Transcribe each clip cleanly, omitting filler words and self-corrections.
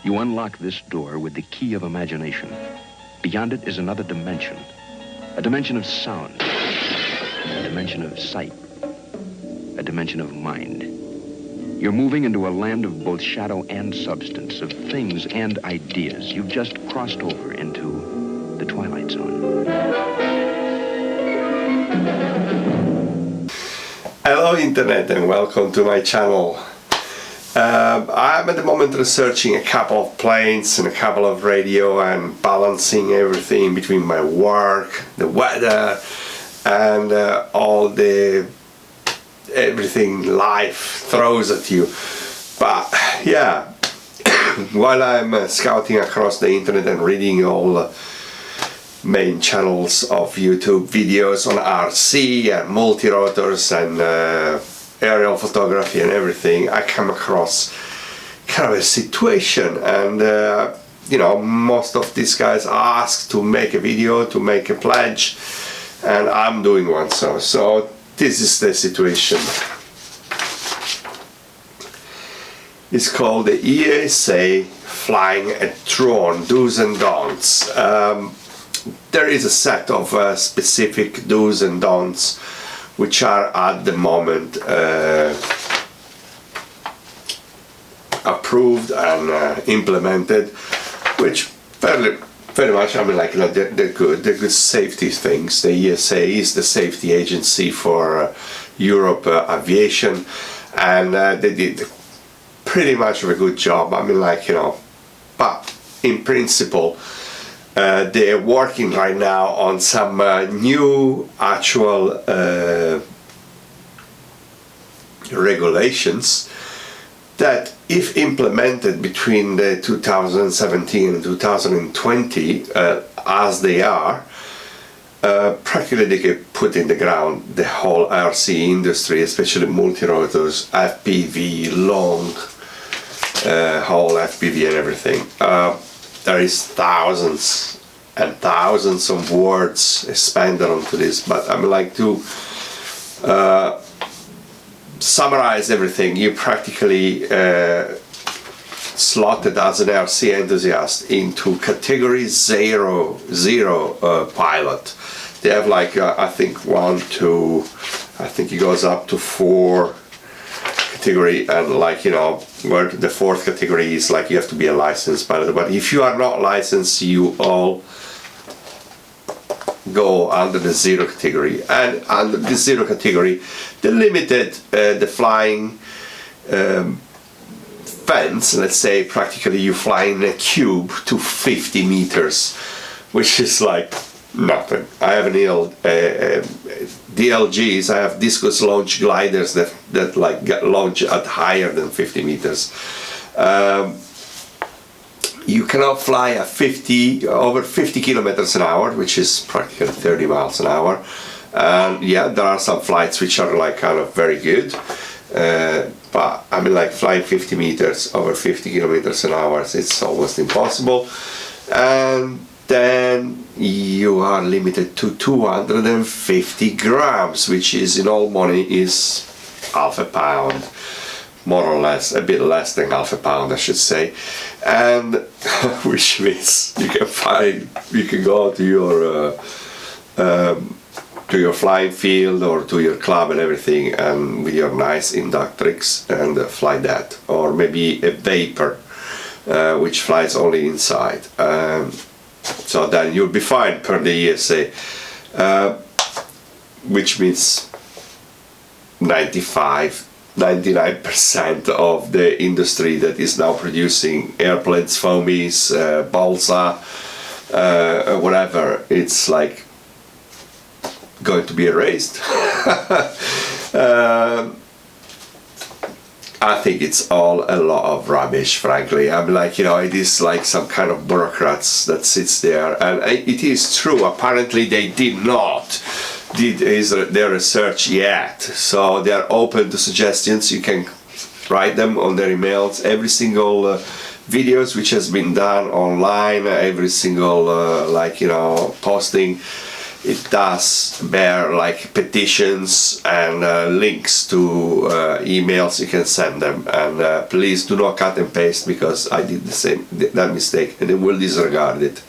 You unlock this door with the key of imagination. Beyond it is another dimension. A dimension of sound. A dimension of sight. A dimension of mind. You're moving into a land of both shadow and substance, of things and ideas. You've just crossed over into the twilight zone. Hello Internet and welcome to my channel. I'm at the moment researching a couple of planes and a couple of radio and balancing everything between my work, the weather and all the everything life throws at you. But yeah, while I'm scouting across the internet and reading all main channels of YouTube videos on RC and multi-rotors and aerial photography and everything, I come across kind of a situation, and you know, most of these guys ask to make a video, to make a pledge, and I'm doing one. So this is the situation. It's called the EASA Flying a Drone Do's and Don'ts. There is a set of specific do's and don'ts which are at the moment approved and implemented, which very much, I mean, like, you know, they're good safety things. The EASA is the safety agency for Europe aviation, and they did pretty much of a good job. I mean, like, you know, but in principle, they're working right now on some new actual regulations that, if implemented between the 2017 and 2020 as they are, practically they could put in the ground the whole RC industry, especially multi-rotors, FPV, long whole FPV and everything. There is thousands and thousands of words expanded onto this, but I would like to summarize everything. You practically slotted as an RC enthusiast into category 0 pilot. They have like I think 1, 2, I think it goes up to 4 category, and like, you know, where the 4th category is like you have to be a licensed pilot. But if you are not licensed, you all go under the 0 category, and under the 0 category they limited the flying fence. Let's say practically you fly in a cube to 50 meters, which is like nothing. I have DLGs, I have discus launch gliders that like get launched at higher than 50 meters. You cannot fly at over 50 kilometers an hour, which is practically 30 miles an hour. And yeah, there are some flights which are like kind of very good, but I mean, like, flying 50 meters over 50 kilometers an hour, it's almost impossible. And then you are limited to 250 grams, which is, in all money, is half a pound, more or less, a bit less than half a pound, I should say. And which means you can go to your flying field or to your club and everything, and with your nice inductrix and fly that, or maybe a Vapor, which flies only inside. So then you'll be fine per the EASA, which means 99% of the industry that is now producing airplanes, foamies, balsa, whatever, it's like going to be erased. I think it's all a lot of rubbish, frankly. I'm like, you know, it is like some kind of bureaucrats that sits there, and it is true, apparently they did not did their research yet, so they are open to suggestions. You can write them on their emails. Every single videos which has been done online, every single like, you know, posting it does bear like petitions and links to emails you can send them, and please do not cut and paste, because I did that mistake, and they will disregard it,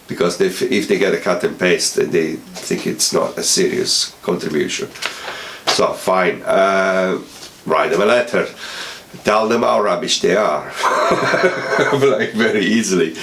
because if they get a cut and paste, they think it's not a serious contribution. So fine, write them a letter, tell them how rubbish they are, like very easily.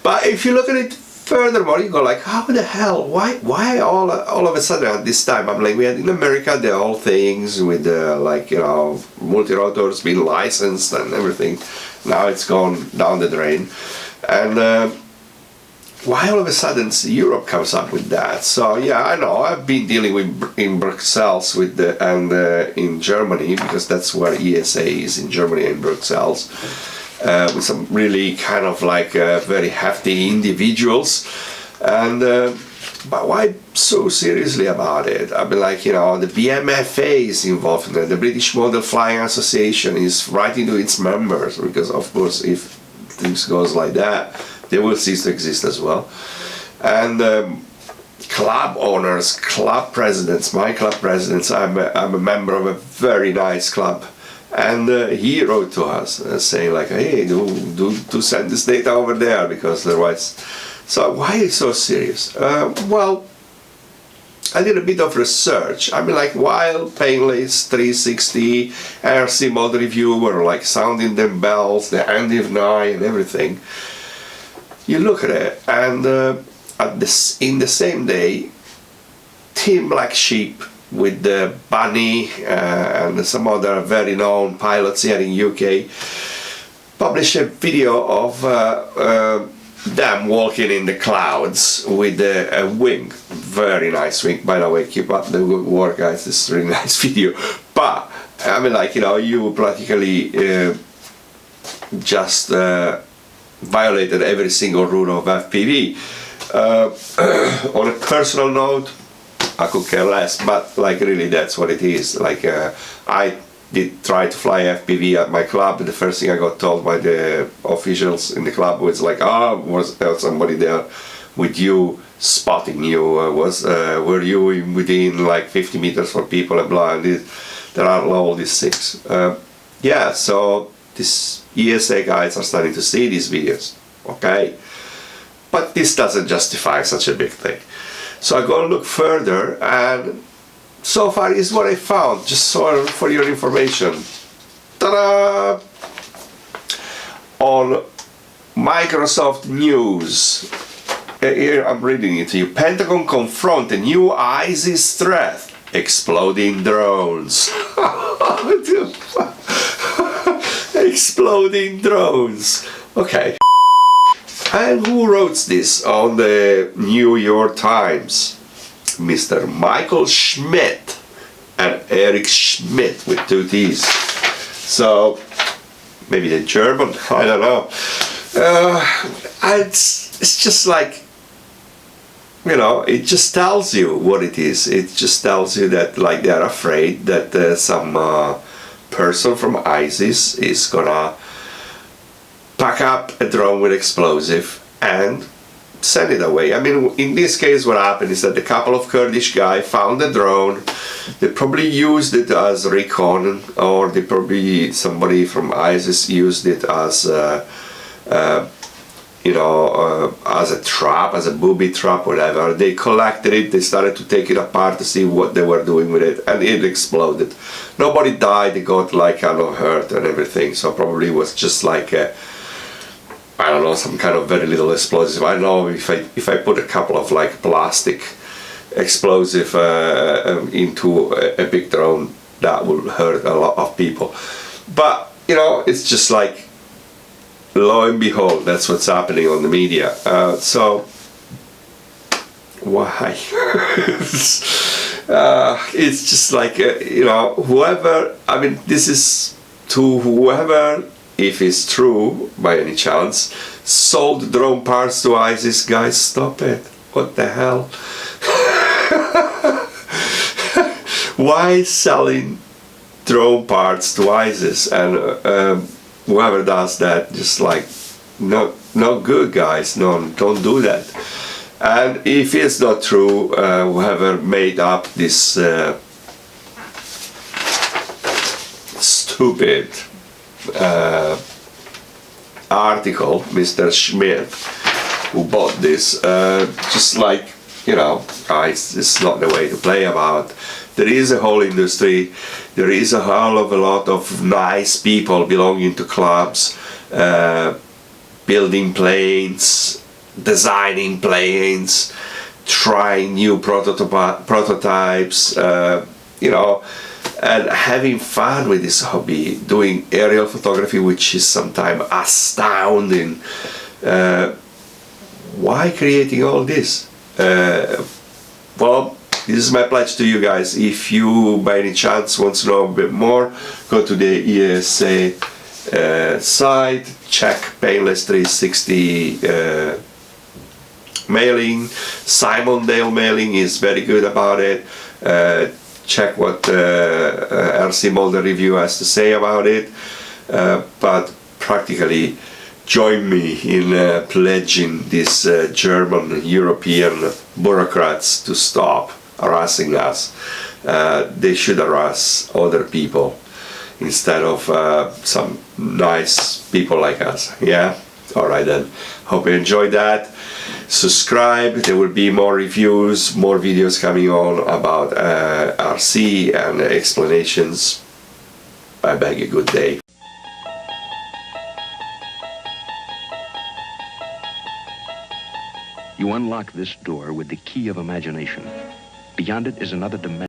But if you look at it furthermore, you go like, how the hell, why all of a sudden at this time? I'm like, we had in America the whole things with like, you know, multi-rotors being licensed and everything. Now it's gone down the drain, and why all of a sudden Europe comes up with that? So yeah, I know I've been dealing with in Brussels with in Germany, because that's where EASA is, in Germany and Brussels. With some really kind of like very hefty individuals, and but why so seriously about it? I mean, like, you know, the BMFA is involved in it. The British Model Flying Association is writing to its members, because of course if things goes like that, they will cease to exist as well. And club owners, club presidents, my club presidents, I'm a member of a very nice club. And he wrote to us saying like, hey, do send this data over there, because otherwise. So why is it so serious? Well, I did a bit of research. I mean, like, while Painless 360, RC Mod Review were like sounding them bells, the end of night and everything, you look at it, and in the same day, Team Black Sheep with the Bunny and some other very known pilots here in UK published a video of them walking in the clouds with a wing. Very nice wing, by the way. Keep up the good work, guys. This is a really nice video. But I mean, like, you know, you practically just violated every single rule of FPV. On a personal note, I could care less, but like, really, that's what it is. Like, I did try to fly FPV at my club. The first thing I got told by the officials in the club was like, was there somebody there with you, spotting you? Were you within like 50 meters from people and blah, and there are all these things. Yeah, so these ESA guys are starting to see these videos, okay? But this doesn't justify such a big thing. So I go and look further, and so far is what I found, just so for your information. Ta-da! On Microsoft News, here I'm reading it to you. Pentagon confront a new ISIS threat, exploding drones. Exploding drones. Okay. And who wrote this on the New York Times? Mr. Michael Schmidt and Eric Schmidt with 2 T's. So maybe they're German, I don't know. It's just like, you know, it just tells you what it is. It just tells you that like they're afraid that some person from ISIS is gonna pack up a drone with explosive and send it away. I mean, in this case what happened is that a couple of Kurdish guys found the drone. They probably used it as recon, or they probably, somebody from ISIS used it as you know, as a trap, as a booby trap, whatever. They collected it, they started to take it apart to see what they were doing with it, and it exploded. Nobody died, they got like kind of hurt and everything, so probably it was just like a, I don't know, some kind of very little explosive. I don't know if I put a couple of like plastic explosive into a big drone, that will hurt a lot of people. But you know, it's just like, lo and behold, that's what's happening on the media. So why? It's just like, you know, whoever, I mean, this is to whoever, if it's true by any chance, sold drone parts to ISIS. Guys, stop it. What the hell? Why selling drone parts to ISIS? And whoever does that, just like, not good, guys. No, don't do that. And if it's not true, whoever made up this stupid article, Mr. Schmidt, who bought this, just like, you know, guys, it's not the way to play about. There is a whole industry, there is a whole of a lot of nice people belonging to clubs, building planes, designing planes, trying new prototypes, you know, and having fun with this hobby, doing aerial photography, which is sometimes astounding. Why creating all this? Well, this is my pledge to you guys. If you by any chance want to know a bit more, go to the EASA site, check Painless 360 mailing. Simon Dale mailing is very good about it. Check what RC Molder review has to say about it. But practically join me in pledging these German European bureaucrats to stop harassing us. They should harass other people instead of some nice people like us. Yeah? Alright then. Hope you enjoyed that. Subscribe, there will be more reviews, more videos coming on about RC and explanations. I beg a good day. You unlock this door with the key of imagination. Beyond it is another dimension.